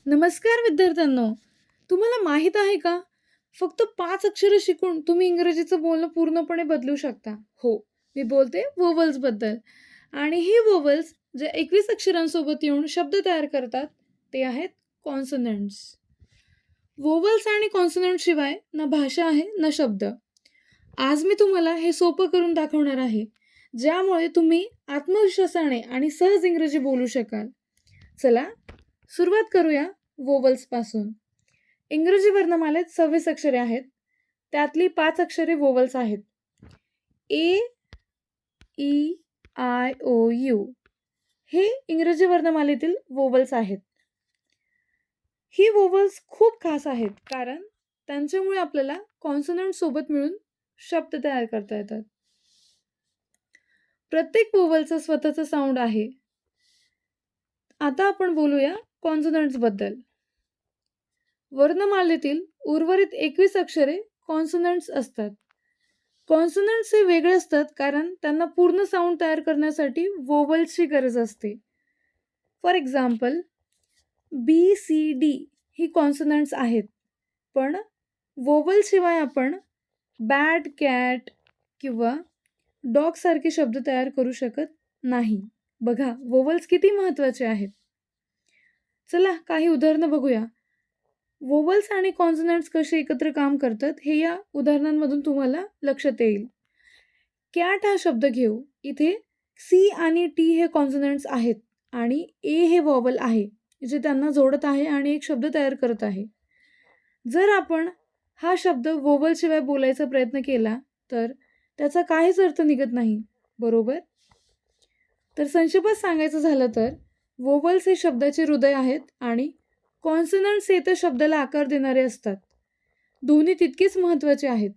नमस्कार विद्यार्थ्यांनो. तुम्हाला माहीत आहे का? फक्त 5 अक्षरे शिकून तुम्ही इंग्रजीचं बोलणं पूर्णपणे बदलू शकता. हो, मी बोलते व्होवल्सबद्दल. आणि ही व्होवल्स जे 21 अक्षरांसोबत येऊन शब्द तयार करतात, ते आहेत कॉन्सोनंट्स. व्होवल्स आणि कॉन्सोनंट शिवाय ना भाषा आहे ना शब्द. आज मी तुम्हाला हे सोपं करून दाखवणार आहे, ज्यामुळे तुम्ही आत्मविश्वासाने आणि सहज इंग्रजी बोलू शकाल. चला सुरुवात करूया व्होवल्सपासून. इंग्रजी वर्णमालेत 26 अक्षरे आहेत. त्यातली 5 अक्षरे व्होवल्स आहेत. ए, ई, आय, ओ, यू हे इंग्रजी वर्णमालेतील व्होवल्स आहेत. ही व्होवल्स खूप खास आहेत, कारण त्यांच्यामुळे आपल्याला कॉन्सोनंट सोबत मिळून शब्द तयार करता येतात. प्रत्येक व्होवलचं स्वतःचं साऊंड आहे. आता आपण बोलूया कॉन्सोनंट्सबद्दल. वर्णमालेतील उर्वरित 21 अक्षरे कॉन्सोनंट्स असतात. कॉन्सोनंट्स हे वेगळे असतात कारण त्यांना पूर्ण साऊंड तयार करण्यासाठी व्होवल्सची गरज असते. For example, B, C, D ही कॉन्सोनंट्स आहेत, पण व्होवलशिवाय आपण बॅट, कॅट किंवा डॉग सारखे शब्द तयार करू शकत नाही. बघा, व्होवल्स किती महत्त्वाचे आहेत. चला काही उदाहरणं बघूया. व्होवल्स आणि कॉन्सोनंट्स कसे एकत्र काम करतात हे या उदाहरणांमधून तुम्हाला लक्षात येईल. कॅट हा शब्द घेऊ. इथे सी आणि टी हे कॉन्सोनंट्स आहेत आणि ए हे व्हॉवल आहे, जे त्यांना जोडत आहे आणि एक शब्द तयार करत आहे. जर आपण हा शब्द व्होवलशिवाय बोलायचा प्रयत्न केला तर त्याचा काहीच अर्थ निघत नाही, बरोबर? तर संक्षेपात सांगायचं झालं तर व्होवल्स हे शब्दाचे हृदय आहेत आणि कॉन्सोनंट्स हे त्या शब्दाला आकार देणारे असतात. दोन्ही तितकेच महत्त्वाचे आहेत.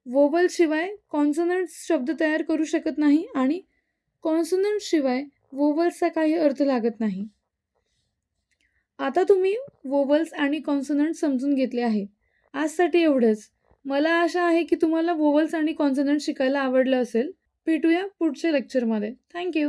व्होवलशिवाय कॉन्सोनंट्स शब्द तयार करू शकत नाही आणि कॉन्सोनंट्सशिवाय व्होवल्सचा काही अर्थ लागत नाही. आता तुम्ही व्होवल्स आणि कॉन्सोनंट्स समजून घेतले आहे. आजसाठी एवढंच. मला आशा आहे की तुम्हाला व्होवल्स आणि कॉन्सोनंट्स शिकायला आवडलं असेल. भेटूया पुढच्या लेक्चरमध्ये. थँक्यू.